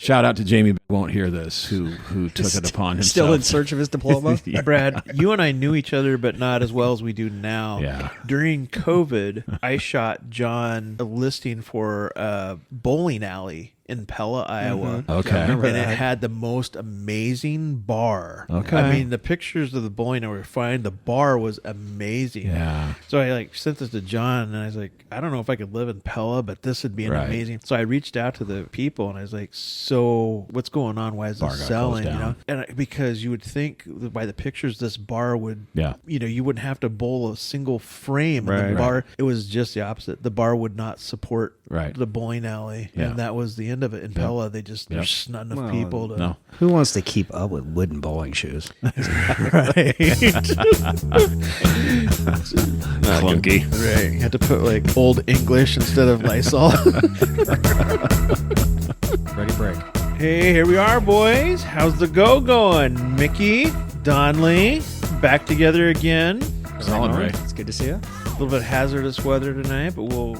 Shout out to Jamie, won't hear this, who took it upon himself. Still in search of his diploma? Yeah. Brad, you and I knew each other, but not as well as we do now. Yeah. During COVID, I shot John a listing for a bowling alley in Pella, Iowa. Okay. Yeah, I remember And that. it had the most amazing bar. Okay. I mean, the pictures of the bowling alley were fine. The bar was amazing. Yeah. So I sent this to John, and I was like, I don't know if I could live in Pella, but this would be Right. amazing. So I reached out to the people, and I was like, so what's going on? Why is Bar this got selling? closed down. And because you would think that by the pictures, this bar would, Yeah. you wouldn't have to bowl a single frame. And Right. the bar, it was just the opposite. The bar would not support Right. the bowling alley, Yeah. and that was the end of it. In Pella, there's not enough Well, people to. No. Who wants to keep up with wooden bowling shoes? Right. Clunky. Right. You had to put like Old English instead of Lysol. Ready, break. Hey, here we are, boys. How's the go going? Mickey, Donley, back together again. Solid, Ray. It's good to see you. A little bit hazardous weather tonight, but we'll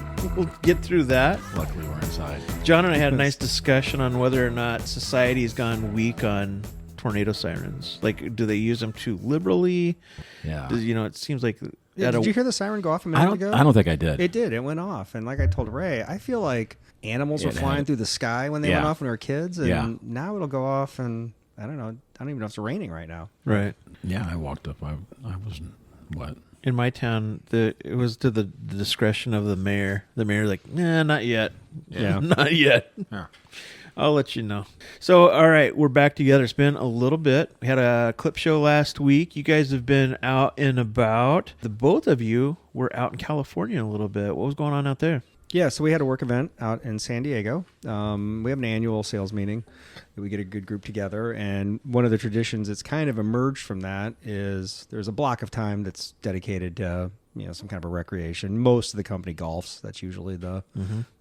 get through that. Luckily, we're inside. John and I had a nice discussion on whether or not society's gone weak on tornado sirens. Like, do they use them too liberally? Yeah. It seems like Yeah, did you hear the siren go off a minute I ago? don't think I did. It did. It went off. And like I told Ray, I feel like animals were It flying had- through the sky when they Yeah. went off when we were kids. And Yeah. now it'll go off and I don't know. I don't even know if it's raining right now. right. Yeah, I walked up. I wasn't. What? In my town, it was to the discretion of the mayor. The mayor, like, nah, not yet. Yeah. Not yet. Yeah. I'll let you know. So, all right, we're back together. It's been a little bit. We had a clip show last week. You guys have been out and about. The both of you were out in California a little bit. What was going on out there? Yeah, so we had a work event out in San Diego. We have an annual sales meeting that we get a good group together. And one of the traditions that's kind of emerged from that is there's a block of time that's dedicated to some kind of a recreation. Most of the company golfs. That's usually the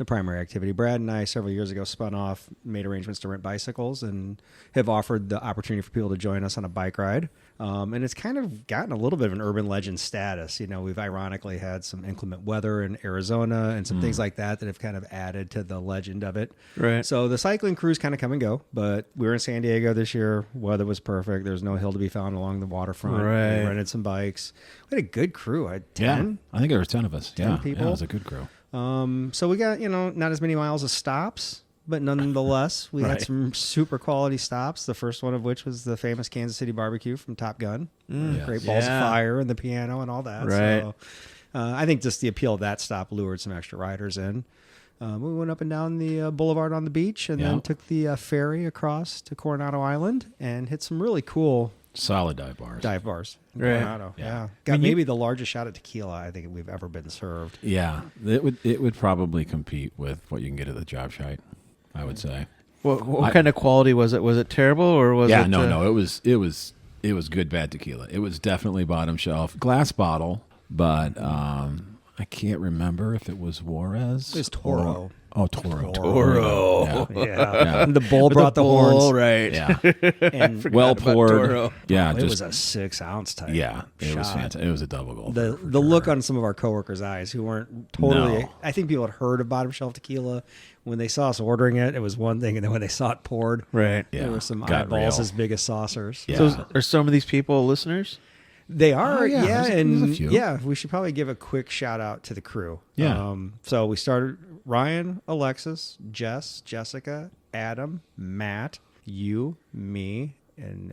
primary activity. Brad and I, several years ago, spun off, made arrangements to rent bicycles, and have offered the opportunity for people to join us on a bike ride. And it's kind of gotten a little bit of an urban legend status. We've ironically had some inclement weather in Arizona and some things like that have kind of added to the legend of it. Right. So the cycling crews kind of come and go, but we were in San Diego this year. Weather was perfect. There's no hill to be found along the waterfront. Right. We rented some bikes. We had a good crew. I had 10. Yeah. I think there was 10 of us. 10 Yeah. people. Yeah, it was a good crew. So we got, not as many miles of stops, but nonetheless, we had Right. some super quality stops. The first one of which was the famous Kansas City barbecue from Top Gun. Yes. Great balls Yeah. of fire and the piano and all that. Right. So I think just the appeal of that stop lured some extra riders in. We went up and down the boulevard on the beach and then Yeah. took the ferry across to Coronado Island and hit some really cool Solid dive bars. dive bars in Right. Coronado. Yeah. Yeah. Got maybe the largest shot at tequila I think we've ever been served. Yeah. It would probably compete with what you can get at the job site, I would say. What kind of quality was it? Was it terrible or was it? No. It was good bad tequila. It was definitely bottom shelf glass bottle, but I can't remember if it was Juarez. It was Toro. Toro. Yeah. Yeah. The bull brought the horns. right? Yeah. And Well about poured. Toro. Yeah. it just was a 6 ounce type. yeah. It was shot. fantastic. It was a double gold. The look on some of our coworkers' eyes who weren't totally. No. I think people had heard of bottom shelf tequila when they saw us ordering it. It was one thing, and then when they saw it poured, Right. Yeah. there were some Got eyeballs real. as big as saucers. Yeah. So are some of these people listeners? They are, Oh, yeah. yeah, There's and a few. yeah, we should probably give a quick shout out to the crew. Yeah. So we started Ryan, Alexis, Jess, Jessica, Adam, Matt, you, me, and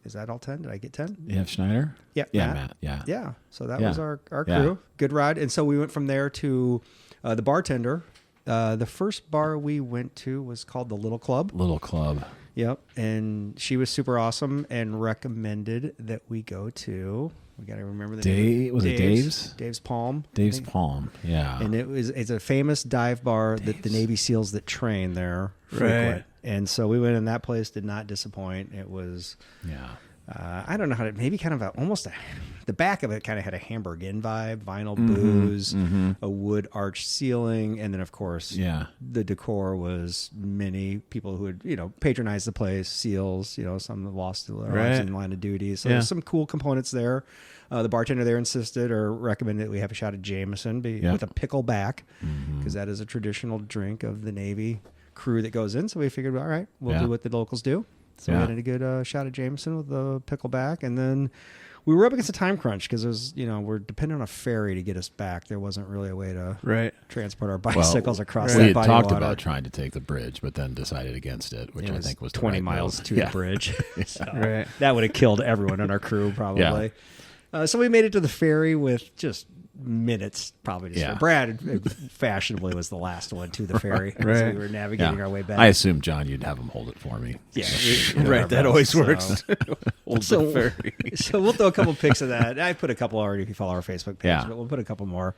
is that all 10? Did I get 10? You have Schneider? Yeah, Yeah, Matt. Yeah. Yeah. So that Yeah. was our crew. Yeah. Good ride. And so we went from there to the bartender. The first bar we went to was called the Little Club. Little club. Yep. And she was super awesome and recommended that we go to, we got to remember the name. Was it Dave's? Dave's Palm. I Dave's think. Palm. Yeah. And it's a famous dive bar that the Navy SEALs that train there frequent. Right. And so we went in that place, did not disappoint. It was, yeah. I don't know how to, maybe kind of the back of it kind of had a Hamburg Inn vibe, vinyl booze, a wood arched ceiling. And then, of course, Yeah. the decor was many people who had, patronized the place, SEALs, some that lost their lives Right. in the line of duty. So Yeah. there's some cool components there. The bartender there insisted or recommended that we have a shot of Jameson Yeah. with a pickle back because that is a traditional drink of the Navy. crew that goes in. So we figured, all right, we'll Yeah. do what the locals do. So Yeah. we had a good shot at Jameson with the pickleback, and then we were up against a time crunch because there's, we're dependent on a ferry to get us back. There wasn't really a way to Right. transport our bicycles across We that had body talked of water. about trying to take the bridge, but then decided against it, which It I was think was the 20 right miles move. to Yeah. the bridge. So Right. that would have killed everyone on our crew probably. So we made it to the ferry with just minutes, probably just Yeah. Brad fashionably was the last one to the ferry. So Right. we were navigating Yeah. our way back. I assumed, John, you'd have him hold it for me. Yeah, Right, that always works. Hold the ferry. So we'll throw a couple pics of that. I put a couple already if you follow our Facebook page, Yeah. but we'll put a couple more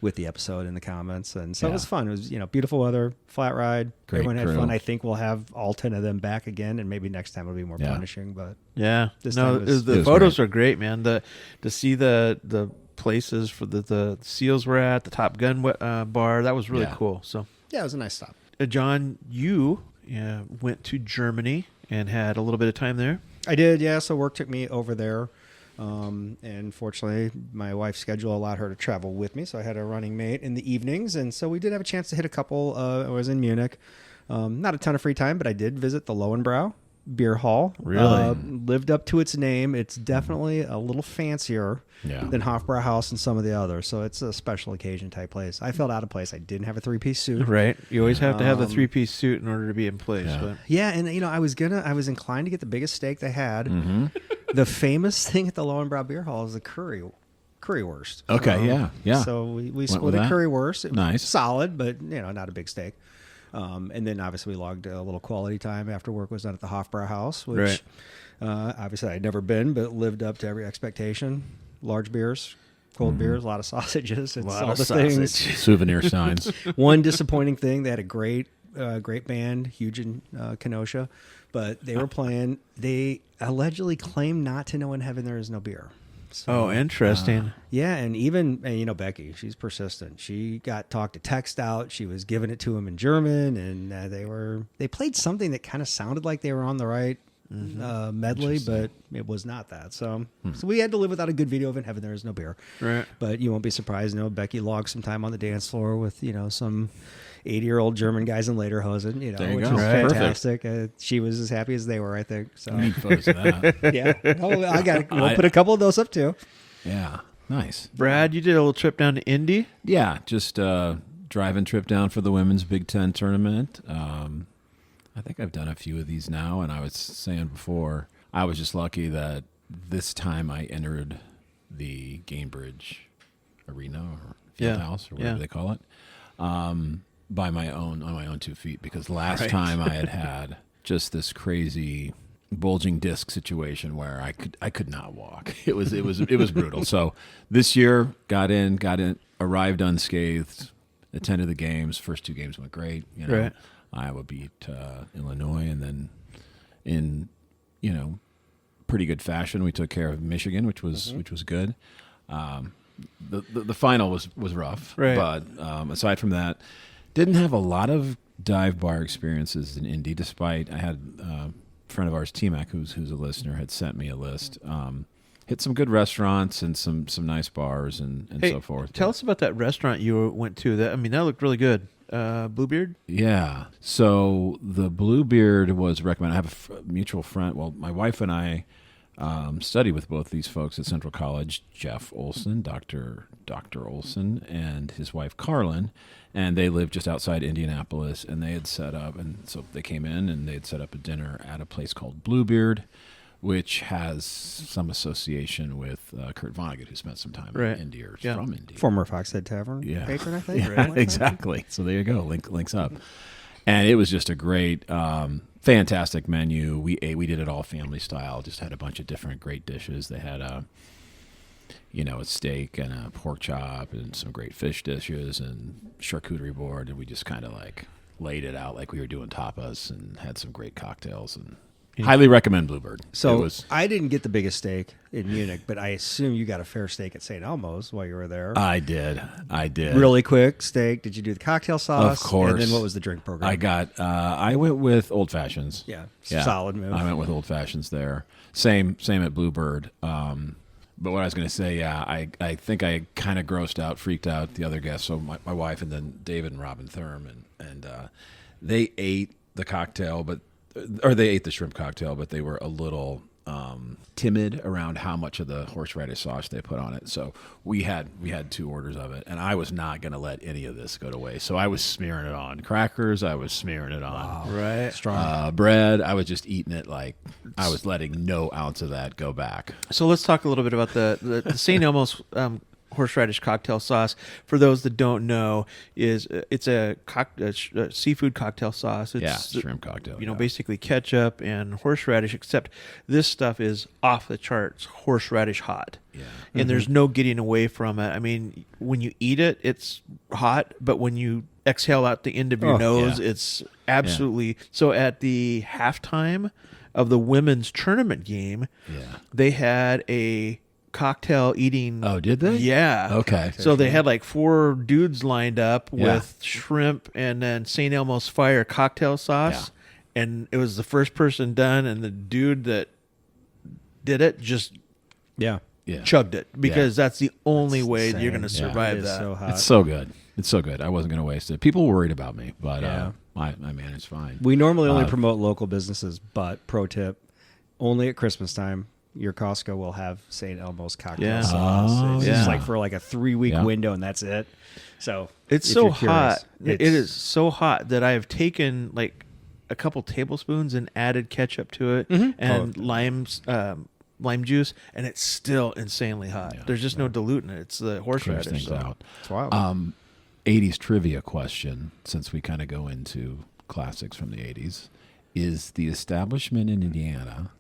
with the episode in the comments. And so it Yeah. was fun. It was, beautiful weather, flat ride. Great Everyone had crew. fun. I think we'll have all 10 of them back again, and maybe next time it'll be more Yeah. punishing. But Yeah. This No, time was- the It was photos great. are great, man. To see the places for the seals were at, the Top Gun bar, that was really Yeah. cool. So, yeah, it was a nice stop. John, you went to Germany and had a little bit of time there. I did, yeah. So work took me over there. And fortunately, my wife's schedule allowed her to travel with me. So I had a running mate in the evenings. And so we did have a chance to hit a couple. I was in Munich. Not a ton of free time, but I did visit the Lowenbrau Beer Hall. Really? Lived up to its name. It's definitely a little fancier Yeah. than Hofbrauhaus and some of the others. So it's a special occasion type place. I felt out of place. I didn't have a three-piece suit. Right. You always have to have the Um, 3-piece suit in order to be in place. Yeah. But Yeah, and I was inclined to get the biggest steak they had. Mm-hmm. The famous thing at the Lowenbrau Beer Hall is the currywurst. Okay, yeah. So we with split a that? currywurst. It was Nice. solid, but not a big steak. And then obviously we logged a little quality time after work was done at the Hofbrauhaus, which obviously I'd never been, but lived up to every expectation. Large beers, cold beers, a lot of sausages, it's Lot all of the things. sausage. Souvenir signs. One disappointing thing, they had a great band, huge in Kenosha, but they were playing. They allegedly claim not to know in heaven there is no beer. So, interesting. yeah, and even Becky, she's persistent. She got talked to text out. She was giving it to him in German, and they played something that kind of sounded like they were on the right medley, but it was not that. So we had to live without a good video of In Heaven There Is No Beer. Right. But you won't be surprised. Becky logged some time on the dance floor with some 80-year-old German guys in lederhosen. There you which go. was Right. fantastic. She was as happy as they were, I think. So I need photos of that. yeah, we'll put a couple of those up too. Yeah, nice. Brad, you did a little trip down to Indy. Yeah, just driving trip down for the women's Big Ten tournament. I think I've done a few of these now, and I was saying before, I was just lucky that this time I entered the Gainbridge Arena or Field Yeah, House or whatever yeah. they call it, on my own 2 feet, because last Right. time I had just this crazy bulging disc situation where I could not walk. It was brutal. So this year got in, arrived unscathed, attended the games. First 2 games went great. Right. Iowa beat Illinois, and then in pretty good fashion we took care of Michigan, which was good. The final was rough, Right. but aside from that, didn't have a lot of dive bar experiences in Indy. Despite I had a friend of ours, T-Mac, who's a listener, had sent me a list. Hit some good restaurants and some nice bars and Hey, so forth. Tell us about that restaurant you went to. That looked really good. Bluebeard? Yeah. So the Bluebeard was recommended. I have a mutual friend. Well, my wife and I studied with both these folks at Central College, Jeff Olson, Dr. Olson, and his wife, Carlin. And they lived just outside Indianapolis, and they had set up, and so they came in and they had set up a dinner at a place called Bluebeard, which has some association with Kurt Vonnegut, who spent some time Right. in Indy or is Yeah. from Indy. Former Foxhead Tavern Yeah. patron, I think. Yeah, Something like that. exactly. So there you go. Links up. And it was just a great, fantastic menu. We did it all family style. Just had a bunch of different great dishes. They had a steak and a pork chop and some great fish dishes and charcuterie board. And we just kind of laid it out like we were doing tapas and had some great cocktails. And highly recommend Bluebird. So it was, I didn't get the biggest steak in Munich, but I assume you got a fair steak at St. Elmo's while you were there. I did. Really quick steak. Did you do the cocktail sauce? Of course. And then what was the drink program? I went with Old Fashions. Yeah, solid move. I went with Old Fashions there. Same at Bluebird. But what I was going to say, I think I kind of freaked out the other guests. So my wife and then David and Robin Thurm, and they ate the cocktail, or they ate the shrimp cocktail, but they were a little timid around how much of the horseradish sauce they put on it. So we had 2 orders of it, and I was not going to let any of this go to waste. So I was smearing it on crackers. I was smearing it on Right. Strong. bread. I was just eating it like I was letting no ounce of that go back. So let's talk a little bit about the St. Elmo's horseradish cocktail sauce. For those that don't know, it's a seafood cocktail sauce. It's shrimp cocktail. Basically ketchup and horseradish, except this stuff is off the charts horseradish hot. Yeah. And there's no getting away from it. I mean, when you eat it, it's hot, but when you exhale out the end of your nose, it's absolutely... So at the halftime of the women's tournament game, they had a cocktail eating. Oh, did they? Yeah. Okay. So they had like 4 dudes lined up with shrimp and then St. Elmo's Fire cocktail sauce. Yeah. And it was the first person done, and the dude that did it just chugged it, because that's the only way insane. you're going to survive that. So hot. It's so good. It's so good. I wasn't going to waste it. People were worried about me, but I managed fine. We normally only promote local businesses, but pro tip, only at Christmas time, your Costco will have St. Elmo's cocktail sauce. Oh, It's just like for like a 3-week window, and that's it. So It's if so you're curious, hot. It is so hot that I have taken like a couple tablespoons and added ketchup to it and lime juice, and it's still insanely hot. There's just no diluting it. It's the horseradish. Things out. It's wild. 80s trivia question, since we kind of go into classics from the 80s. Is the establishment in Indiana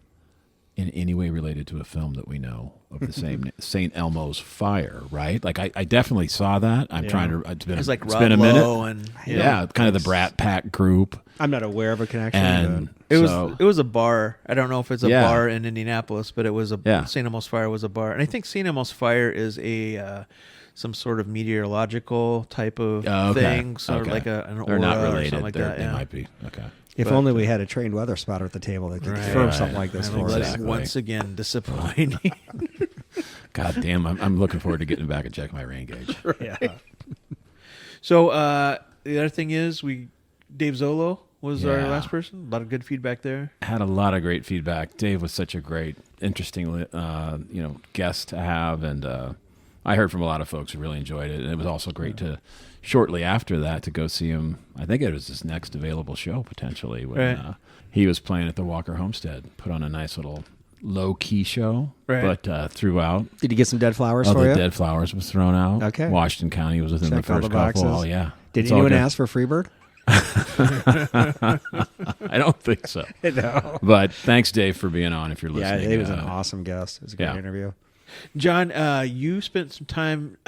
in any way related to a film that we know of the same St. Elmo's Fire, right? Like I definitely saw that. I'm trying to. It's been a minute. And Kind of the Brat Pack group. I'm not aware of a connection. And it was a bar. I don't know if it's a bar in Indianapolis, but it was a St. Elmo's Fire was a bar, and I think St. Elmo's Fire is a some sort of meteorological type of thing, sort of like an aura. They're not related. Or something like that. They might be. Okay. If only we had a trained weather spotter at the table that could confirm something like this for us. Exactly. Once again, disappointing. God damn, I'm looking forward to getting back and check my rain gauge. Yeah. So the other thing is, Dave Zolo was our last person. A lot of good feedback there. Had a lot of great feedback. Dave was such a great, interesting, guest to have, and I heard from a lot of folks who really enjoyed it. And it was also great to, shortly after that, to go see him. I think it was his next available show, potentially, when he was playing at the Walker Homestead. Put on a nice little low-key show, but throughout. Did you get some dead flowers for you? The dead flowers was thrown out. Okay. Washington County was within Check the all first the boxes. couple. Oh, yeah. Did anyone ask for Freebird? I don't think so. No. But thanks, Dave, for being on. If you're listening, Yeah, he was an awesome guest. It was a great interview. John, you spent some time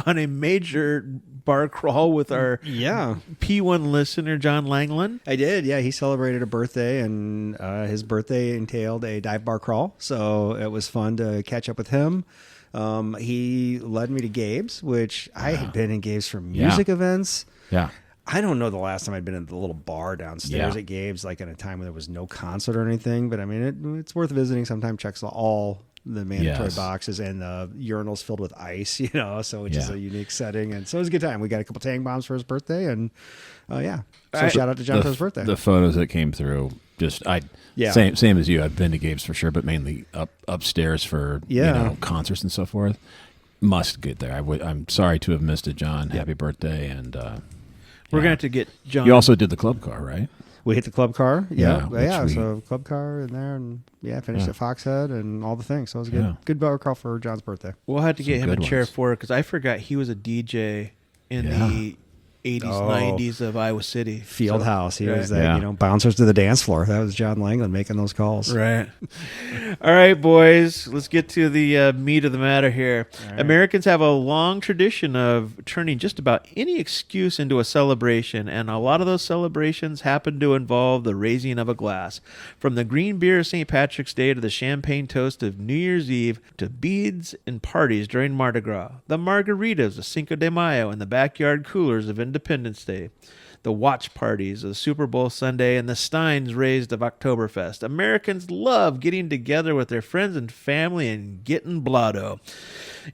on a major bar crawl with our P1 listener, John Langland. I did, yeah. He celebrated a birthday, and his birthday entailed a dive bar crawl, so it was fun to catch up with him. He led me to Gabe's, which I had been in Gabe's for music events. Yeah. I don't know the last time I'd been in the little bar downstairs at Gabe's, like at a time when there was no concert or anything. But I mean, it's worth visiting. Sometimes checks all the mandatory boxes, and the urinals filled with ice, so which is a unique setting. And so it was a good time. We got a couple tang bombs for his birthday, and so shout out to John for his birthday. The photos that came through, same as you. I've been to Gabe's for sure, but mainly upstairs for concerts and so forth. Must get there. I'm sorry to have missed it, John. Happy birthday, and we're gonna have to get John. You also did the club car, right? We hit the club car. Yeah. So club car in there, and finished at Foxhead and all the things. So it was a good bar crawl for John's birthday. We'll have to get him a chair for it, because I forgot he was a DJ in the 80s, 90s of Iowa City. Fieldhouse. He was that, bouncers to the dance floor. That was John Langland making those calls. Right. All right, boys. Let's get to the meat of the matter here. Right. Americans have a long tradition of turning just about any excuse into a celebration, and a lot of those celebrations happen to involve the raising of a glass. From the green beer of St. Patrick's Day to the champagne toast of New Year's Eve to beads and parties during Mardi Gras, the margaritas of Cinco de Mayo and the backyard coolers of Independence Day, the watch parties of Super Bowl Sunday, and the steins raised of Oktoberfest. Americans love getting together with their friends and family and getting blotto.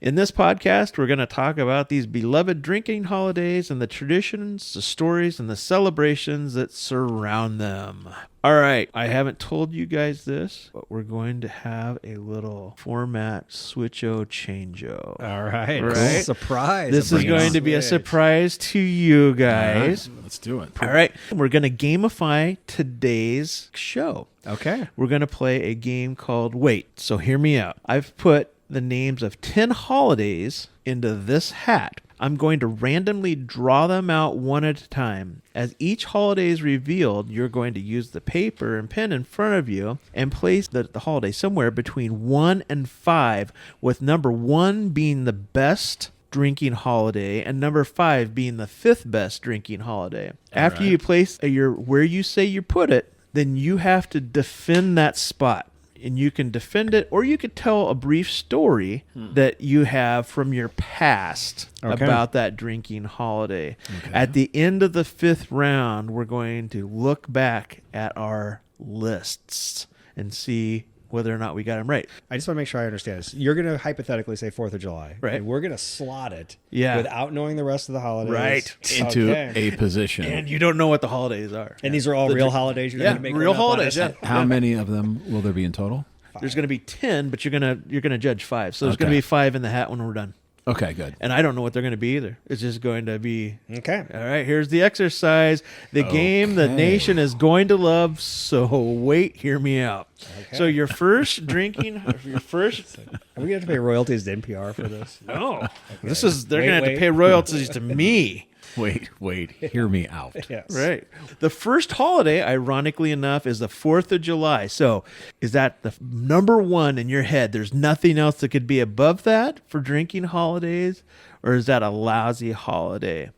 In this podcast, we're going to talk about these beloved drinking holidays and the traditions, the stories, and the celebrations that surround them. All right, I haven't told you guys this, but we're going to have a little format switcho changeo. All right. Right. Surprise. This is going to be a surprise to you guys. Let's do it. All right, we're going to gamify today's show. Okay. We're going to play a game called Wait. So hear me out. I've put the names of 10 holidays into this hat. I'm going to randomly draw them out one at a time. As each holiday is revealed, you're going to use the paper and pen in front of you and place the holiday somewhere between 1 and 5, with number 1 being the best drinking holiday and number 5 being the 5th best drinking holiday. After you place where you say you put it, then you have to defend that spot. And you can defend it, or you could tell a brief story that you have from your past about that drinking holiday. Okay. At the end of the 5th round, we're going to look back at our lists and see whether or not we got them right. I just want to make sure I understand this. You're going to hypothetically say 4th of July. Right. And we're going to slot it without knowing the rest of the holidays. Right. Into a position. And you don't know what the holidays are. And these are all real holidays? You're going to make real holidays. Yeah. How many of them will there be in total? 5. There's going to be 10, but you're gonna judge 5. So there's going to be 5 in the hat when we're done. Okay, good. And I don't know what they're going to be either. It's just going to be... Okay. All right, here's the exercise. The game the nation is going to love, so wait, hear me out. Okay. So your first drinking... Are we going to have to pay royalties to NPR for this? No. Okay. They're going to have to pay royalties to me. Wait, hear me out. Yes. Right. The first holiday, ironically enough, is the 4th of July. So is that the number 1 in your head? There's nothing else that could be above that for drinking holidays? Or is that a lousy holiday?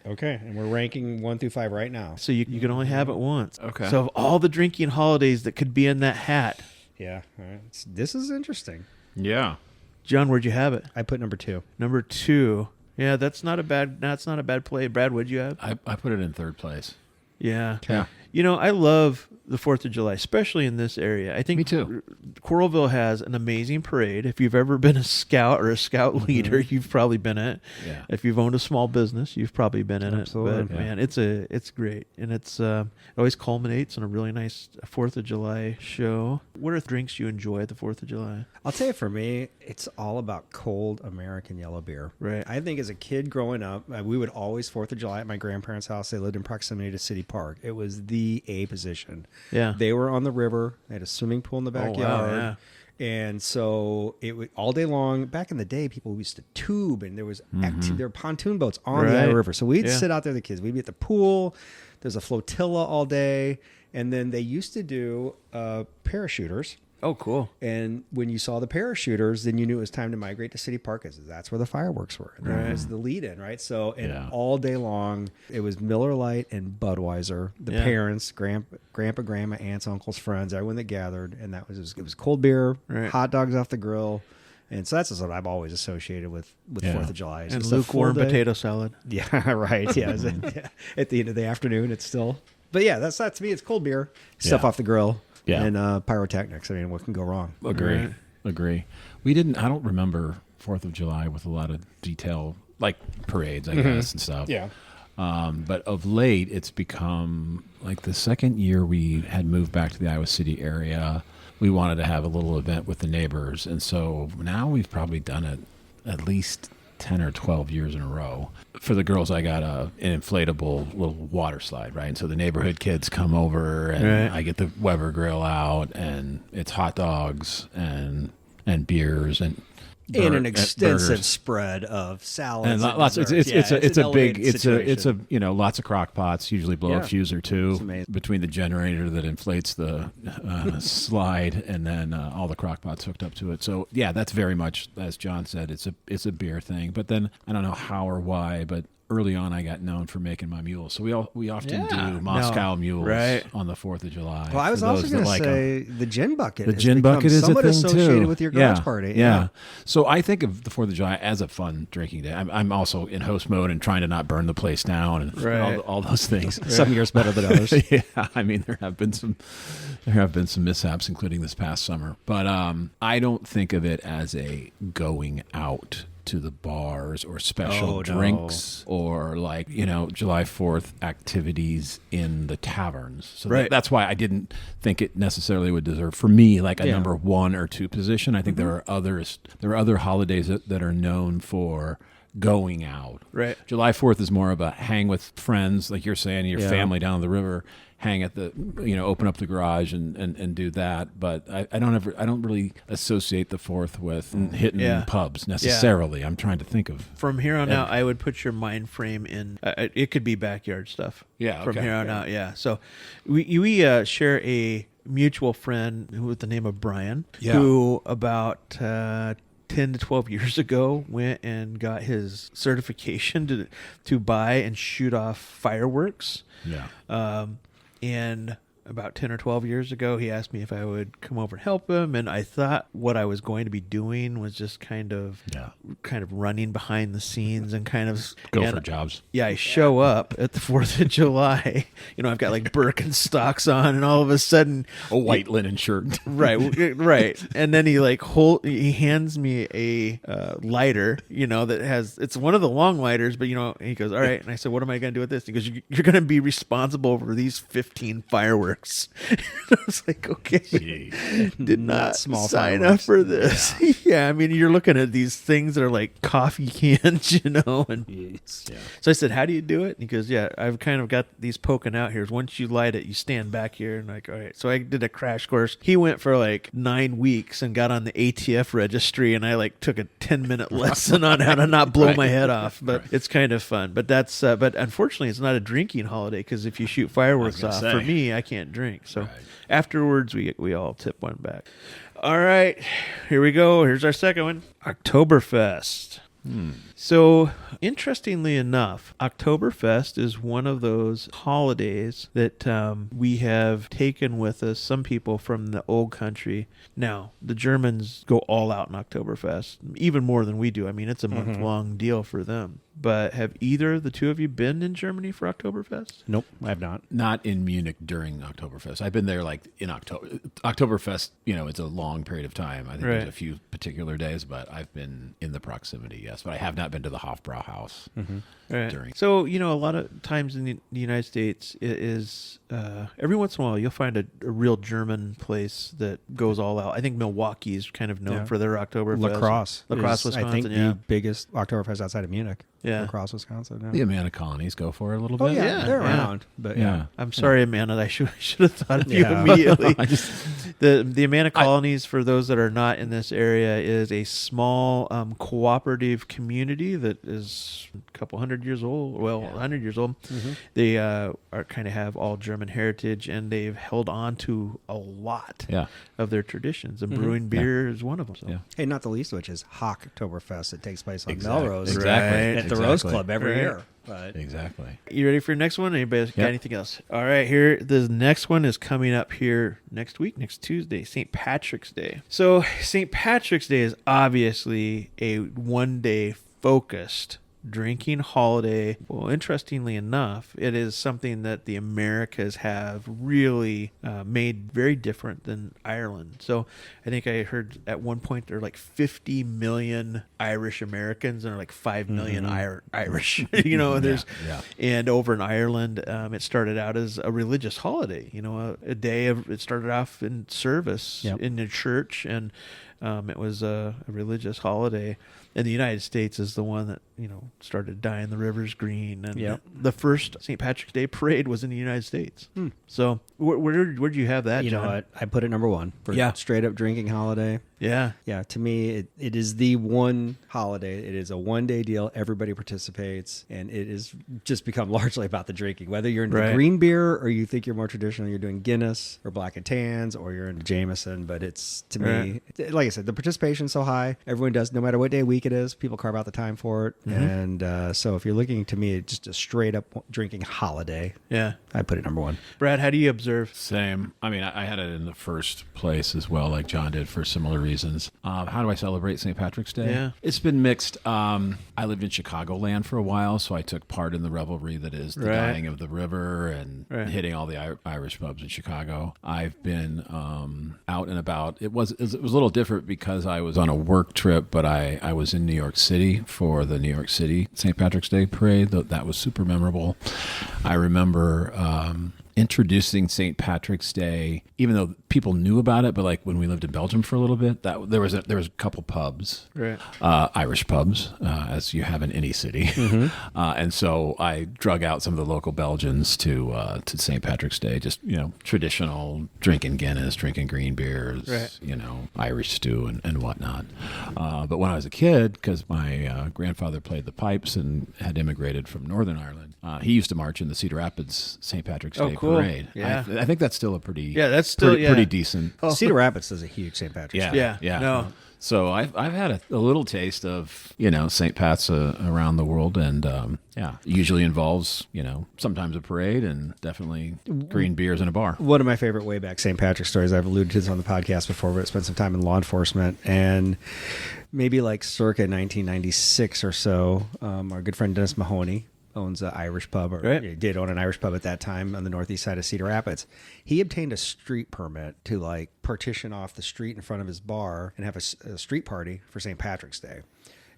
Okay. And we're ranking 1 through 5 right now. So you can only have it once. Okay. So of all the drinking holidays that could be in that hat. Yeah. All right. This is interesting. Yeah. John, where'd you have it? I put number 2. Number 2. Yeah, that's not a bad play. Brad, what'd you have? I put it in 3rd place. Yeah. Yeah. You know, I love the 4th of July, especially in this area. I think Me too. Coralville has an amazing parade. If you've ever been a scout or a scout leader, you've probably been in it. Yeah. If you've owned a small business, you've probably been in Absolutely. it. But man, it's great. And it always culminates in a really nice 4th of July show. What are drinks you enjoy at the 4th of July? I'll tell you, for me, it's all about cold American yellow beer. Right. I think as a kid growing up, we would always 4th of July at my grandparents' house. They lived in proximity to City Park. It was the A position. Yeah. They were on the river. They had a swimming pool in the backyard. Oh, wow, yeah. And so it would, all day long, back in the day, people used to tube, and there was there were pontoon boats on the Iowa River. So we'd sit out there, the kids. We'd be at the pool. There's a flotilla all day. And then they used to do parachuters. Oh, cool. And when you saw the parachuters, then you knew it was time to migrate to City Park, because that's where the fireworks were. And that was the lead-in, right? So, and all day long, it was Miller Lite and Budweiser. The parents, grandpa, grandma, aunts, uncles, friends, everyone that gathered, and it was cold beer, hot dogs off the grill. And so that's what I've always associated with 4th of July. It's and just a lukewarm full day. potato salad. Yeah, right. Yeah. At the end of the afternoon, it's still... But yeah, that's to me, it's cold beer, stuff off the grill. Yeah. And pyrotechnics. I mean, what can go wrong? Agree. I don't remember 4th of July with a lot of detail, like parades, I guess, and stuff. Yeah. But of late, it's become like the second year we had moved back to the Iowa City area, we wanted to have a little event with the neighbors. And so now we've probably done it at least 10 or 12 years in a row. For the girls, I got an inflatable little water slide, right? And so the neighborhood kids come over, and I get the Weber grill out, and it's hot dogs and beers and an extensive spread of salads and lots. It's a lots of crock pots. Usually blow a fuse or two between the generator that inflates the slide and then all the crock pots hooked up to it. So yeah, that's very much, as John said, it's a beer thing. But then I don't know how or why, but early on I got known for making my mules. So we often Yeah. do Moscow mules Right. on the 4th of July. Well, I was for also those going that to like 'em. say the gin bucket. The has gin become bucket is a somewhat thing associated too. with your garage party. Yeah. So I think of the 4th of July as a fun drinking day. I'm also in host mode and trying to not burn the place down and Right. all those things. Some years better than others. Yeah, I mean there have been some mishaps, including this past summer. But I don't think of it as a going out to the bars or special Oh, no. drinks or like July 4th activities in the taverns. So Right. that's why I didn't think it necessarily would deserve for me like a Yeah. number 1 or 2 position. I think there are others. There are other holidays that are known for going out. Right. July 4th is more of a hang with friends, like you're saying, your Yeah. family down the river, hang at the, open up the garage and do that. But I don't really associate the 4th with hitting Yeah. pubs necessarily. I'm trying to think of. From here on out, I would put your mind frame in. It could be backyard stuff. Yeah, From okay. here on Yeah. out, yeah. So we share a mutual friend with the name of Brian, Yeah. who about 10 to 12 years ago went and got his certification to buy and shoot off fireworks. Yeah. And about 10 or 12 years ago, he asked me if I would come over and help him. And I thought what I was going to be doing was just kind of running behind the scenes and kind of Go and for jobs. Yeah, I show up at the 4th of July. I've got like Birkenstocks on, and all of a sudden, A white linen shirt. right. And then he hands me a lighter, that it's one of the long lighters, but and he goes, all right. And I said, what am I going to do with this? He goes, you're going to be responsible for these 15 fireworks. And I was like, okay, did not small sign fireworks. up for this. Yeah. I mean, you're looking at these things that are like coffee cans, and Yeah. so I said, how do you do it? And he goes, yeah, I've kind of got these poking out here. Once you light it, you stand back here. And like, all right. So I did a crash course. He went for like 9 weeks and got on the ATF registry. And I like took a 10-minute lesson on how to not blow my head off. But it's kind of fun. But but unfortunately, it's not a drinking holiday, because if you shoot fireworks off, for me, I can't drink. So afterwards, we all tip one back. All right, here we go. Here's our second one, Oktoberfest. So, interestingly enough, Oktoberfest is one of those holidays that we have taken with us, some people from the old country. Now, the Germans go all out in Oktoberfest, even more than we do. I mean, it's a month-long deal for them. But have either of the two of you been in Germany for Oktoberfest? Nope, I have not. Not in Munich during Oktoberfest. I've been there like in October. Oktoberfest, it's a long period of time. I think there's a few particular days, but I've been in the proximity, yes. But I have not been to the Hofbrauhaus during. So, a lot of times in the United States, it is every once in a while you'll find a real German place that goes all out. I think Milwaukee is kind of known for their Oktoberfest. La Crosse, is, Wisconsin. I think the biggest Oktoberfest outside of Munich. Yeah. La Crosse, Wisconsin. Yeah. The Amana colonies go for it a little Oh bit. yeah, they're around. But Yeah. I'm sorry, Amanda. I should have thought of you Yeah. immediately. I just The Amana colonies, for those that are not in this area, is a small cooperative community that is a couple hundred years old. Well, 100 years old. They are kind of have all German heritage, and they've held on to a lot of their traditions. And brewing beer is one of them. So. Yeah. hey, not the least of which is Hocktoberfest. It takes place on Exactly. Melrose Exactly. at the Rose Club every year. But Exactly. You ready for your next one? Anybody got Yep. anything else? All right, here the next one is coming up here next week, next Tuesday, St. Patrick's Day. So St. Patrick's Day is obviously a one-day focused drinking holiday. Well, interestingly enough, it is something that the Americas have really made very different than Ireland. So I think I heard at one point there are like 50 million Irish Americans and there are like 5 million Irish. And over in Ireland, it started out as a religious holiday. A day of it started off in service in the church, and it was a religious holiday. And the United States is the one that, started dyeing the rivers green. And the first St. Patrick's Day parade was in the United States. So where do you have that, you John? know what? I put it number one for straight up drinking holiday. Yeah. Yeah, to me, it is the one holiday. It is a one-day deal. Everybody participates, and it is just become largely about the drinking. Whether you're into green beer or you think you're more traditional, you're doing Guinness or Black and Tans or you're into Jameson. But it's, to me, like like I said, the participation's so high. Everyone does, no matter what day of week it is. People carve out the time for it, and so if you're looking to me, it's just a straight up drinking holiday. Yeah, I put it number one. Brad, how do you observe? Same. I mean, I had it in the first place as well, like John did, for similar reasons. How do I celebrate St. Patrick's Day? Yeah. It's been mixed. I lived in Chicagoland for a while, so I took part in the revelry that is the Right. dyeing of the river and Right. hitting all the Irish pubs in Chicago. I've been out and about. It was a little different because I was on a work trip, but I was in New York City for the New York City St. Patrick's Day parade. That was super memorable. I remember introducing St. Patrick's Day, even though people knew about it, but like when we lived in Belgium for a little bit, that there was a couple pubs, Right. Irish pubs, as you have in any city, and so I drug out some of the local Belgians to St. Patrick's Day, just traditional drinking Guinness, drinking green beers, Right. Irish stew and whatnot. But when I was a kid, because my grandfather played the pipes and had immigrated from Northern Ireland, he used to march in the Cedar Rapids St. Patrick's Oh, Day cool. parade. Yeah. I think that's still a pretty That's still pretty decent. Cedar Rapids does a huge St. Patrick's Day. Yeah. No. So I've had a little taste of St. Pat's around the world, and usually involves sometimes a parade and definitely green beers in a bar. One of my favorite way back St. Patrick's stories, I've alluded to this on the podcast before, but I spent some time in law enforcement, and maybe like circa 1996 or so, our good friend Dennis Mahoney owns an Irish pub, or Right. did own an Irish pub at that time on the northeast side of Cedar Rapids. He obtained a street permit to like partition off the street in front of his bar and have a street party for St. Patrick's Day.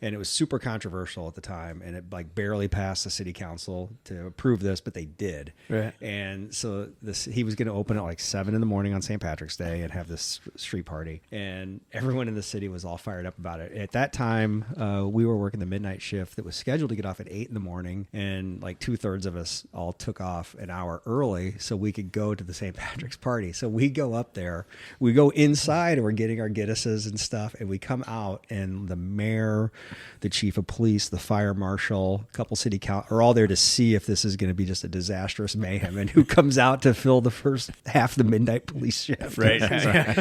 And it was super controversial at the time, and it like barely passed the city council to approve this, but they did. Right. And so he was going to open at like 7 a.m. on St. Patrick's Day and have this street party, and everyone in the city was all fired up about it. At that time, we were working the midnight shift that was scheduled to get off at 8 a.m, and like 2/3 of us all took off an hour early so we could go to the St. Patrick's party. So we go up there, we go inside, and we're getting our Guinnesses and stuff, and we come out, and the mayor, the chief of police, the fire marshal, a couple city council are all there to see if this is going to be just a disastrous mayhem, and who comes out to fill the first half of the midnight police shift. Right.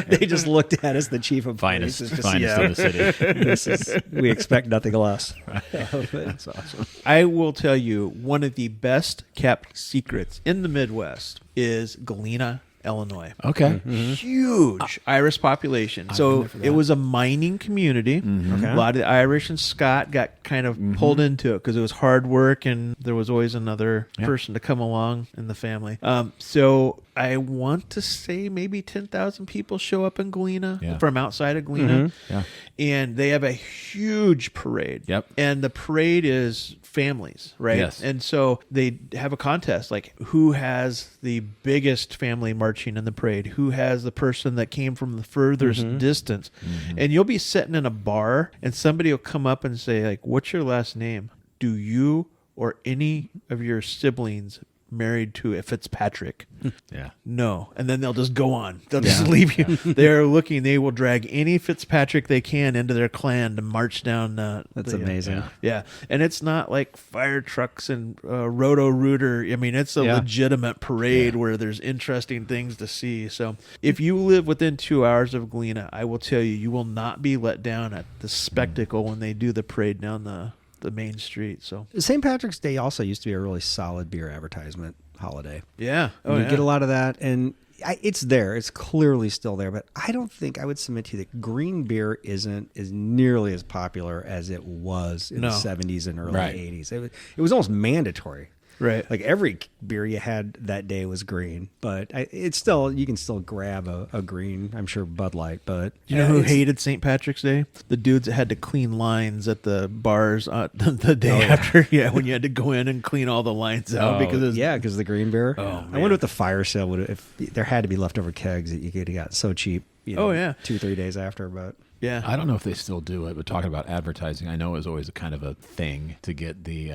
They just looked at us, the chief of Finest police. in the city. We expect nothing less. That's awesome. I will tell you, one of the best kept secrets in the Midwest is Galena, Illinois. Okay. Huge Irish population. So it was a mining community. Okay. A lot of the Irish and Scott got kind of pulled into it because it was hard work, and there was always another person to come along in the family. So I want to say maybe 10,000 people show up in Galena from outside of Galena. Yeah. And they have a huge parade. Yep. And the parade is families, right? Yes. And so they have a contest, like who has the biggest family marching in the parade, who has the person that came from the furthest distance. And you'll be sitting in a bar and somebody will come up and say, like, what's your last name? Do you or any of your siblings married to a Fitzpatrick? Yeah. No. And then they'll just go on. They'll just leave you. They're looking. They will drag any Fitzpatrick they can into their clan to march down. That's amazing. Yeah. And it's not like fire trucks and Roto-Rooter. I mean, it's a legitimate parade where there's interesting things to see. So if you live within 2 hours of Galena, I will tell you, you will not be let down at the spectacle when they do the parade down the main street. So St. Patrick's Day also used to be a really solid beer advertisement holiday. yeah. You get a lot of that, and it's there. It's clearly still there, but I don't think I would submit to you that green beer isn't as nearly as popular as it was in the 70s and early 80s. It was almost mandatory. Right. Like every beer you had that day was green, but it's still, you can still grab a green, I'm sure Bud Light, but You know who hated St. Patrick's Day? The dudes that had to clean lines at the bars the day after. Yeah, when you had to go in and clean all the lines out because it was, because the green beer. Oh, I man. wonder what the fire sale would if there had to be leftover kegs that you could have got so cheap. 2-3 days after, but yeah. I don't know if they still do it, but talking about advertising, I know it was always a kind of a thing to get the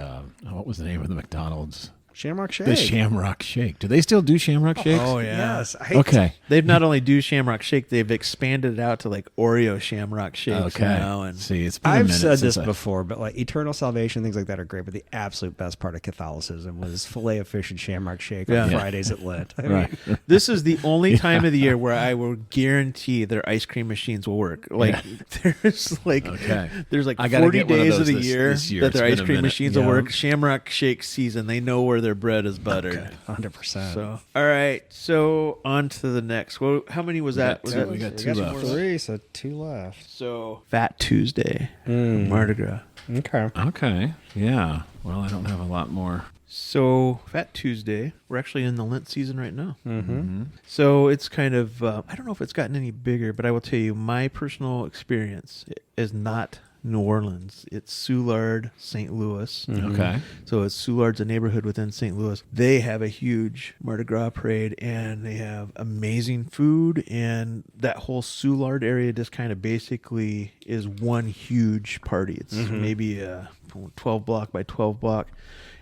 what was the name of the McDonald's Shamrock Shake. The Shamrock Shake. Do they still do Shamrock Shakes? Oh, yeah. Yes. Okay. They've not only do Shamrock Shake, they've expanded it out to like Oreo Shamrock Shakes Okay. now. And See, it's been a I've minute said since this before, but like eternal salvation, things like that are great. But the absolute best part of Catholicism was filet of fish and Shamrock Shake on Yeah. Fridays at Lent. I mean, Right. this is the only time of the year where I will guarantee their ice cream machines will work. Like there's like Okay. there's like I gotta 40 get one of days of those the this year year. that It's their been ice a cream minute. machines will Yeah. work. Shamrock Shake season, they know where their bread is buttered. 100%. So all right, so on to the next. Well, how many was that? Was we it? got two left. 3, so 2 left. So Fat Tuesday, Mardi Gras. Okay. Okay. Yeah. Well, I don't have a lot more. So Fat Tuesday, we're actually in the Lent season right now. Mm-hmm. So it's kind of, I don't know if it's gotten any bigger, but I will tell you, my personal experience is not New Orleans. It's Soulard, St. Louis. Okay. So it's Soulard's a neighborhood within St. Louis. They have a huge Mardi Gras parade, and they have amazing food, and that whole Soulard area just kind of basically is one huge party. It's maybe a 12 block by 12 block,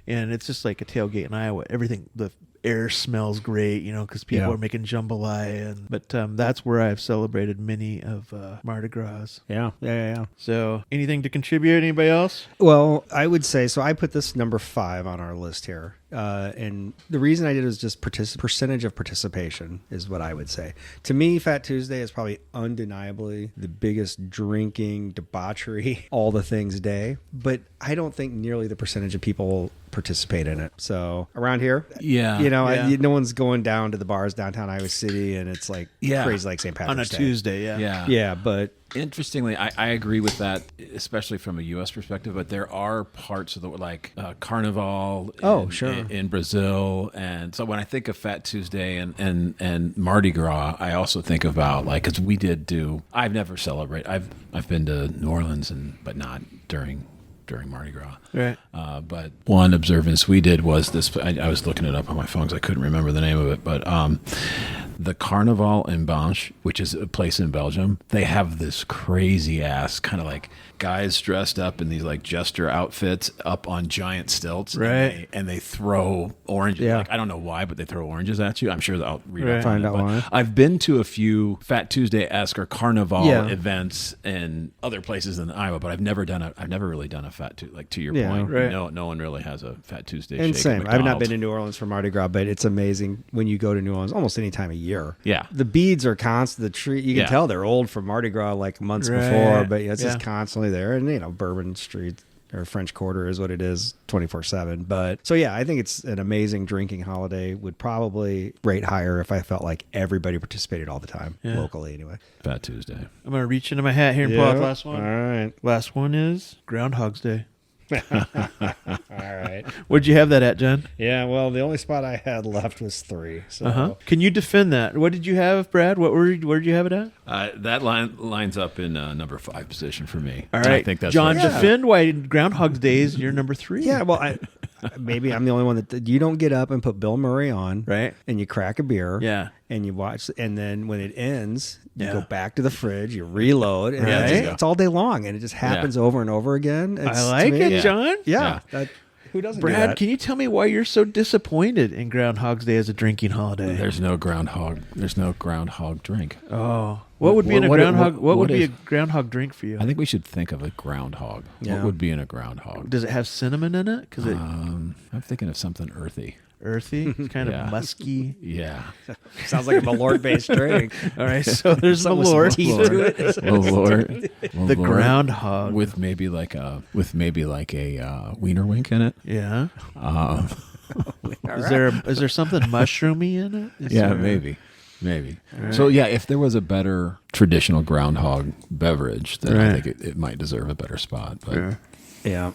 and it's just like a tailgate in Iowa. Everything, the air smells great, because people are making jambalaya, but that's where I've celebrated many of Mardi Gras. Yeah. So anything to contribute? Anybody else? Well, I would say, so I put this number 5 on our list here. And the reason I did is just percentage of participation is what I would say. To me, Fat Tuesday is probably undeniably the biggest drinking, debauchery, all the things day. But I don't think nearly the percentage of people participate in it. So around here, Yeah. no one's going down to the bars downtown Iowa City, and it's like crazy like St. Patrick's On a Day. Tuesday, Yeah. Yeah, but Interestingly, I agree with that, especially from a U.S. perspective. But there are parts of the like Carnival. In Brazil, and so when I think of Fat Tuesday and Mardi Gras, I also think about because we did do. I've never celebrated. I've been to New Orleans but not during Mardi Gras. Right. But one observance we did was this. I was looking it up on my phone because I couldn't remember the name of it, but. The Carnival in Banche, which is a place in Belgium, they have this crazy ass kind of like guys dressed up in these like jester outfits up on giant stilts, right? And they throw oranges. Yeah. Like, I don't know why, but they throw oranges at you. I'm sure I'll read Right. up on Find it, out but why. I've been to a few Fat Tuesday-esque or Carnival Yeah. events in other places than Iowa, but I've never really done a Fat Tuesday. Like to your Yeah. point, Right. no one really has a Fat Tuesday. and shake at same. I've not McDonald's. been to New Orleans for Mardi Gras, but it's amazing when you go to New Orleans almost any time of year. Yeah. The beads are constant. The tree, you can Yeah. tell they're old from Mardi Gras like months Right. before, but it's Yeah. just constantly there. And Bourbon Street or French Quarter is what it is 24/7. But so yeah, I think it's an amazing drinking holiday. Would probably rate higher if I felt like everybody participated all the time locally anyway. Fat Tuesday. I'm gonna reach into my hat here and pull out the last one. All right. Last one is Groundhog's Day. All right. Where'd you have that at, John? Yeah, well, the only spot I had left was 3. So Can you defend that? What did you have, Brad? Where'd you have it at? That lines up in number 5 position for me. All And right, I think that's John. right. Defend why Groundhog's Day is your number 3. yeah, well, maybe I'm the only one that you don't get up and put Bill Murray on, Right. And you crack a beer, Yeah. and you watch, and then when it ends, you Yeah. go back to the fridge, you reload, and Right. it's all day long, and it just happens over and over again. I like it, Yeah. John. Yeah, who doesn't? do Brad, that? can you tell me why you're so disappointed in Groundhog's Day as a drinking holiday? There's no groundhog drink. Oh, what would be in a What- groundhog? What would what be is- a groundhog drink for you? I think we should think of a groundhog. Yeah. What would be in a groundhog? Does it have cinnamon in it? Because it I'm thinking of something earthy. earthy, it's kind Yeah. of musky. Yeah. Sounds like a Malort-based drink. All right, so there's Something with some Malort. teeth to it. The groundhog. with maybe like a wiener wink in it. Yeah. Um, Is there something mushroomy in it? Is yeah, there- maybe. So yeah, if there was a better traditional groundhog beverage, then I Right. think it might deserve a better spot. But Yeah. Yeah.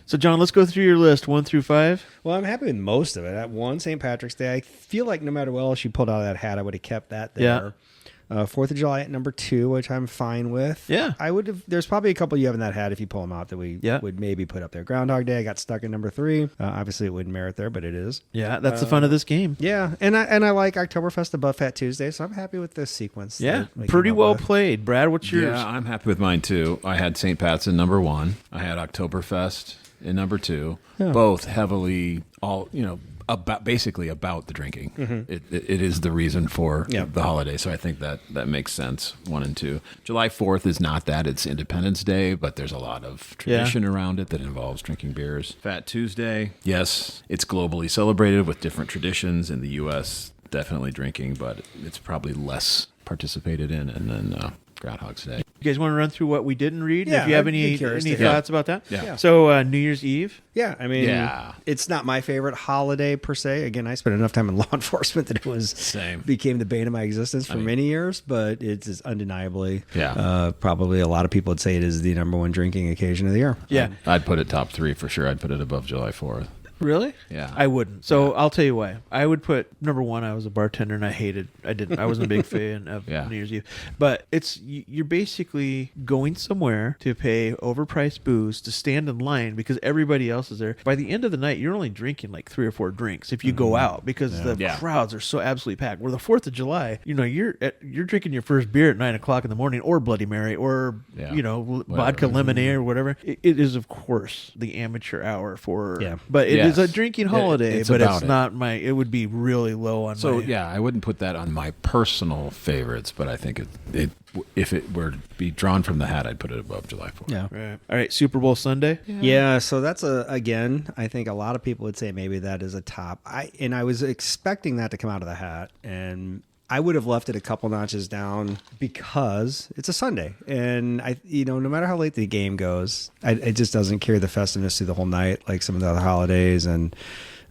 So John, let's go through your list 1 through 5. Well, I'm happy with most of it. At 1, St. Patrick's Day, I feel like no matter what else you pulled out of that hat, I would have kept that there. Yeah. 4th of July at number 2, which I'm fine with. Yeah. I would have. There's probably a couple you have in that hat if you pull them out that we would maybe put up there. Groundhog Day, I got stuck in number 3. Obviously, it wouldn't merit there, but it is. Yeah, that's the fun of this game. Yeah, and I like Oktoberfest above Fat Tuesday, so I'm happy with this sequence. Yeah, that we pretty came up well with. played. Brad, what's yours? yeah, I'm happy with mine too. I had St. Pat's in number 1. I had Oktoberfest and number 2, Yeah. both heavily basically about the drinking. It is the reason for Yeah. the holiday. So I think that makes sense. 1 and 2. July 4th is not that. It's Independence Day, but there's a lot of tradition around it that involves drinking beers. Fat Tuesday, yes, it's globally celebrated with different traditions. In the U.S., definitely drinking, but it's probably less participated in. And then Groundhog's Day. You guys want to run through what we didn't read? Yeah, if you have I'd be curious any to hear. thoughts about that? Yeah. So New Year's Eve. Yeah, I mean, Yeah. it's not my favorite holiday per se. Again, I spent enough time in law enforcement that it Same. became the bane of my existence for many years. But it is undeniably, probably a lot of people would say it is the number 1 drinking occasion of the year. Yeah. I'd put it top 3 for sure. I'd put it above July 4th. Really? Yeah. I wouldn't. So I'll tell you why. I would put number 1. I was a bartender and I wasn't a big fan of New Year's Eve. But you're basically going somewhere to pay overpriced booze to stand in line because everybody else is there. By the end of the night, you're only drinking like 3 or 4 drinks if you go out because the crowds are so absolutely packed. Where the 4th of July, you're drinking your first beer at 9:00 in the morning, or Bloody Mary, or vodka lemonade or whatever. It is, of course, the amateur hour for. Yeah. But it is a drinking holiday, it's but about it's it. not my. It would be really low on. So my, I wouldn't put that on my personal favorites, but I think if it were to be drawn from the hat, I'd put it above July 4th. Yeah. Right. All right. Super Bowl Sunday. Yeah, so that's again, I think a lot of people would say maybe that is a top. I was expecting that to come out of the hat, and I would have left it a couple notches down because it's a Sunday, and no matter how late the game goes, it just doesn't carry the festiveness through the whole night like some of the other holidays, and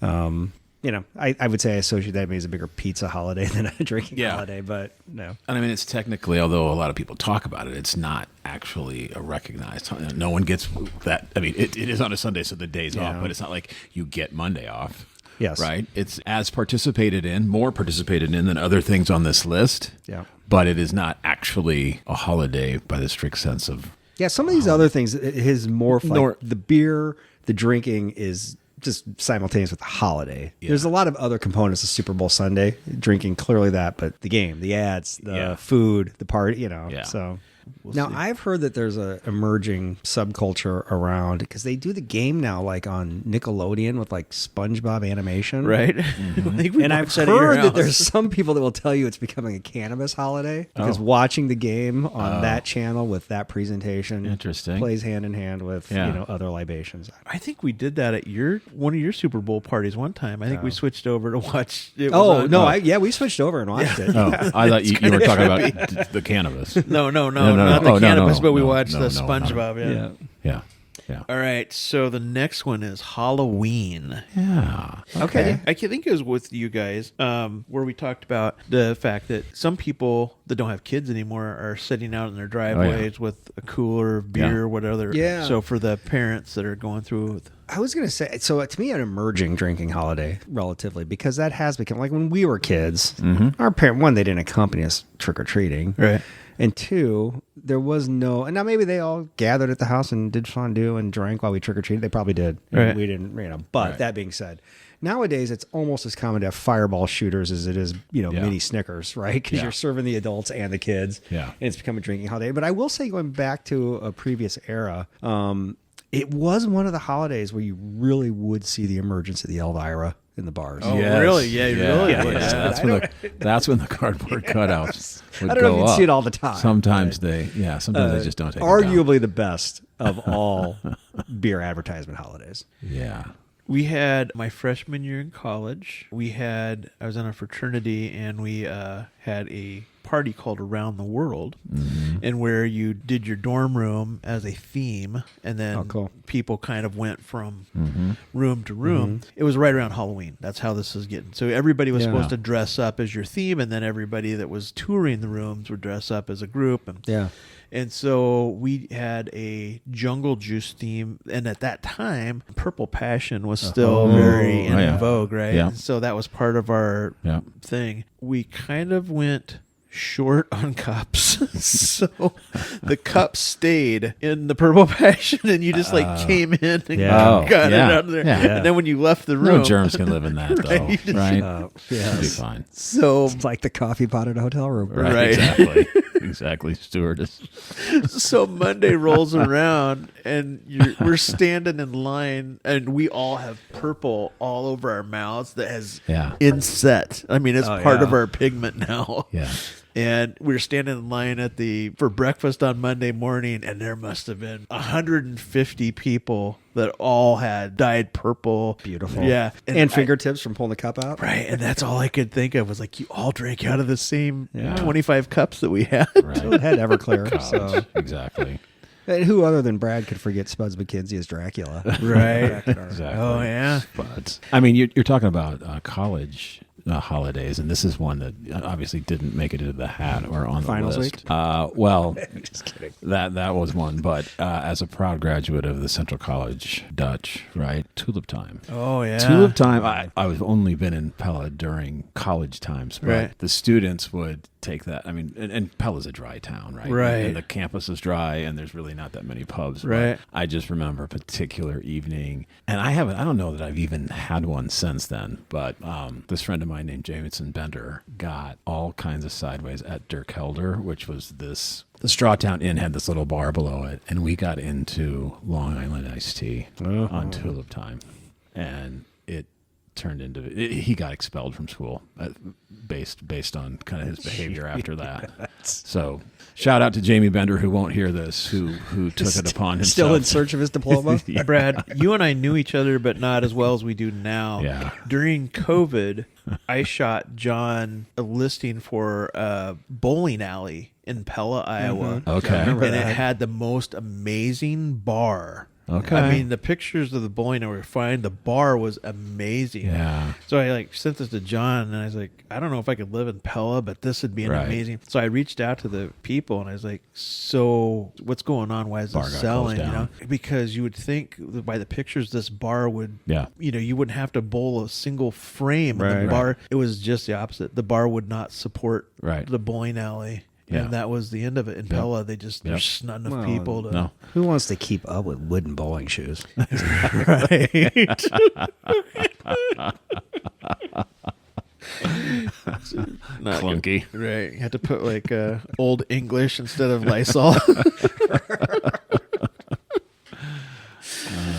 I would say I associate that maybe as a bigger pizza holiday than a drinking holiday, but no. And I mean, it's technically, although a lot of people talk about it, it's not actually a recognized. No one gets that. I mean, it is on a Sunday, so the day's off, but it's not like you get Monday off. Yes. Right? It's more participated in than other things on this list. Yeah. But it is not actually a holiday by the strict sense of. Yeah, some of these other things, his more like the beer, the drinking is just simultaneous with the holiday. Yeah. There's a lot of other components of Super Bowl Sunday, drinking clearly that, but the game, the ads, the food, the party, so. Now, I've heard that there's a emerging subculture around because they do the game now like on Nickelodeon with like SpongeBob animation. Right. And I've heard that there's some people that will tell you it's becoming a cannabis holiday because watching the game on that channel with that presentation plays hand in hand with other libations. I think we did that at one of your Super Bowl parties one time. I think we switched over to watch. We switched over and watched it. Oh, I thought you were talking about the cannabis. No, not the cannabis, but we watched the SpongeBob. Yeah. All right, so the next one is Halloween. Yeah. Okay. I think it was with you guys where we talked about the fact that some people that don't have kids anymore are sitting out in their driveways with a cooler of beer or whatever. Yeah. So for the parents that are going through I was going to say, so to me, an emerging drinking holiday, relatively, because that has become, like when we were kids, our parent, one, they didn't accompany us trick-or-treating. Right. And 2, there was no, and now maybe they all gathered at the house and did fondue and drank while we trick-or-treated. They probably did. Right. We didn't, but that being said, nowadays it's almost as common to have fireball shooters as it is, mini Snickers, right? Because you're serving the adults and the kids. Yeah. And it's become a drinking holiday. But I will say, going back to a previous era, it was one of the holidays where you really would see the emergence of the Elvira in the bars. Oh, really? Yeah, really? Yeah. That's when the cardboard cutouts would go up. I don't know if you see it all the time. Sometimes they just don't take arguably the best of all beer advertisement holidays. Yeah. We had my freshman year in college. I was in a fraternity, and we had a party called Around the World, and where you did your dorm room as a theme, and then people kind of went from room to room. It was right around Halloween. That's how this is getting. So everybody was supposed to dress up as your theme, and then everybody that was touring the rooms would dress up as a group. And so we had a jungle juice theme, and at that time, Purple Passion was still very in vogue, right? Yeah. And so that was part of our thing. We kind of went short on cups, so the cups stayed in the Purple Passion, and you just came in and got it out of there. And then when you left the room, no germs can live in that, though, right? It'll be fine. So it's like the coffee pot at a hotel room, right? Exactly. exactly, stewardess. So Monday rolls around, and we're standing in line, and we all have purple all over our mouths that has inset. I mean, it's part of our pigment now. Yeah. And we were standing in line for breakfast on Monday morning, and there must have been 150 people that all had dyed purple. Beautiful. Yeah. And fingertips from pulling the cup out. Right. And that's all I could think of was like, you all drank out of the same 25 cups that we had. Right. So it had Everclear. So. Exactly. And who other than Brad could forget Spuds McKenzie as Dracula? Right. Exactly. Oh, yeah. But I mean, you're talking about college holidays, and this is one that obviously didn't make it into the hat or on the Finals list. week? Well, Just kidding. that was one, but as a proud graduate of the Central College Dutch, right? Tulip time. Oh, yeah. Tulip time. I've only been in Pella during college times, but Right. the students would take that. I mean, and Pella's a dry town, right? Right. And the campus is dry, and there's really not that many pubs. but Right. I just remember a particular evening, and I don't know that I've even had one since then, but this friend of mine named Jameson Bender got all kinds of sideways at Dirk Helder, which was the Strawtown Inn had this little bar below it, and we got into Long Island iced tea on Tulip time, and it turned into he got expelled from school based on kind of his behavior after that. So shout out to Jamie Bender, who won't hear this, who took it upon himself. Still in search of his diploma? Yeah. Brad, you and I knew each other, but not as well as we do now. Yeah. During COVID, I shot John a listing for a bowling alley in Pella, Iowa. Okay. I remember And it that. had the most amazing bar. Okay. I mean, the pictures of the bowling alley were fine. The bar was amazing. Yeah. So I sent this to John, and I was like, I don't know if I could live in Pella, but this would be an Right. amazing. So I reached out to the people, and I was like, so what's going on? Why is Bar this got selling? closed You know, down. because you would think that by the pictures, this bar would, Yeah. you wouldn't have to bowl a single frame. And the Right. bar, it was just the opposite. The bar would not support Right. the bowling alley. Yeah. And that was the end of it. In Pella, there's just not enough Well, people to. No. Who wants to keep up with wooden bowling shoes? Right. Not good. Clunky. Right. You had to put Old English instead of Lysol.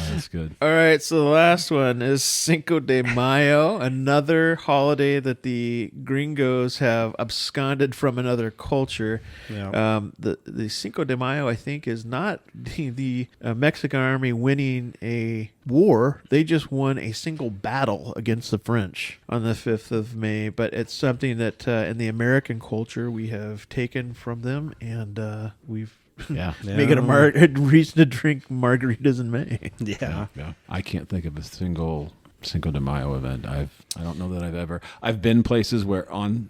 That's good. All right. So the last one is Cinco de Mayo, another holiday that the gringos have absconded from another culture. Yeah. The Cinco de Mayo, I think, is not the Mexican army winning a war. They just won a single battle against the French on the 5th of May. But it's something that in the American culture we have taken from them, and we've Yeah. make it a reason to drink margaritas in May. Yeah. Yeah. I can't think of a single Cinco de Mayo event. I don't know that I've been places where on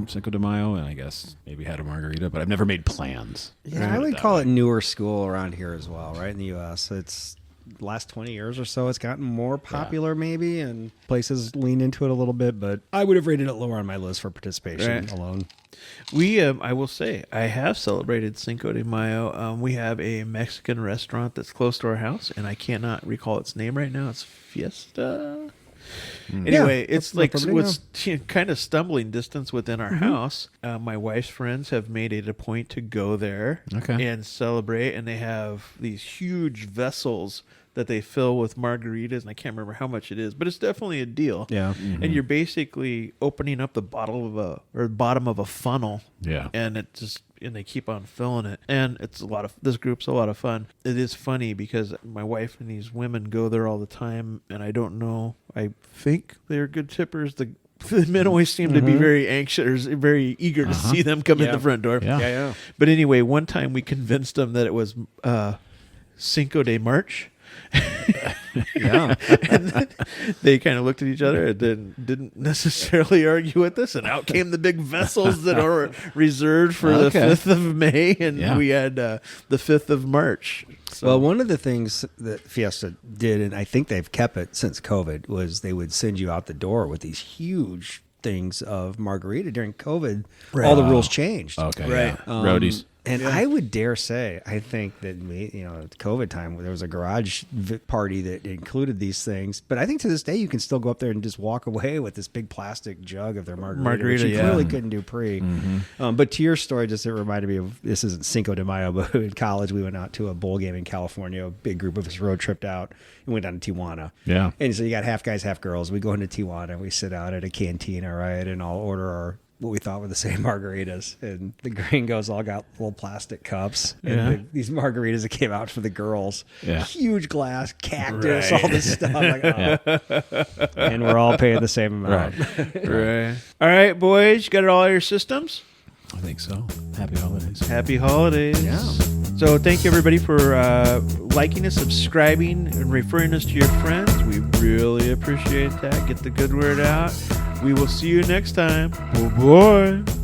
Cinco de Mayo, and I guess maybe had a margarita, but I've never made plans. Yeah, I would call it newer school around here as well, right? In the U.S., it's last 20 years or so, it's gotten more popular maybe, and places lean into it a little bit, but I would have rated it lower on my list for participation alone. We, I will say, I have celebrated Cinco de Mayo. We have a Mexican restaurant that's close to our house, and I cannot recall its name right now. It's Fiesta. Anyway, it's like what's kind of stumbling distance within our house. My wife's friends have made it a point to go there and celebrate, and they have these huge vessels that they fill with margaritas, and I can't remember how much it is, but it's definitely a deal. Yeah. And you're basically opening up the bottom of a funnel. Yeah. And they keep on filling it. And this group's a lot of fun. It is funny because my wife and these women go there all the time, and I don't know, I think they're good tippers. The men always seem to be very anxious or very eager to see them come in the front door. Yeah. But anyway, one time we convinced them that it was Cinco de March. Yeah. And they kind of looked at each other and then didn't necessarily argue with us, and out came the big vessels that are reserved for the 5th of May, and we had the 5th of March. So. Well, one of the things that Fiesta did, and I think they've kept it since COVID, was they would send you out the door with these huge things of margarita. During COVID, all the rules changed. Okay. Right. Yeah. Roadies. And I would dare say, I think that COVID time, there was a garage party that included these things. But I think to this day, you can still go up there and just walk away with this big plastic jug of their margarita, which you clearly couldn't do pre. Mm-hmm. But to your story, just it reminded me of, this isn't Cinco de Mayo, but in college, we went out to a bowl game in California. A big group of us road tripped out and went down to Tijuana. Yeah. And so you got half guys, half girls. We go into Tijuana, we sit out at a cantina, right? And I'll order what we thought were the same margaritas, and the gringos all got little plastic cups, and these margaritas that came out for the girls, huge glass, cactus, all this stuff, like, and we're all paying the same amount. Right. All right, boys, you got it all in your systems? I think so. Happy holidays. Happy holidays. Yeah. So thank you, everybody, for liking us, subscribing, and referring us to your friends. We really appreciate that. Get the good word out. We will see you next time. Bye-bye.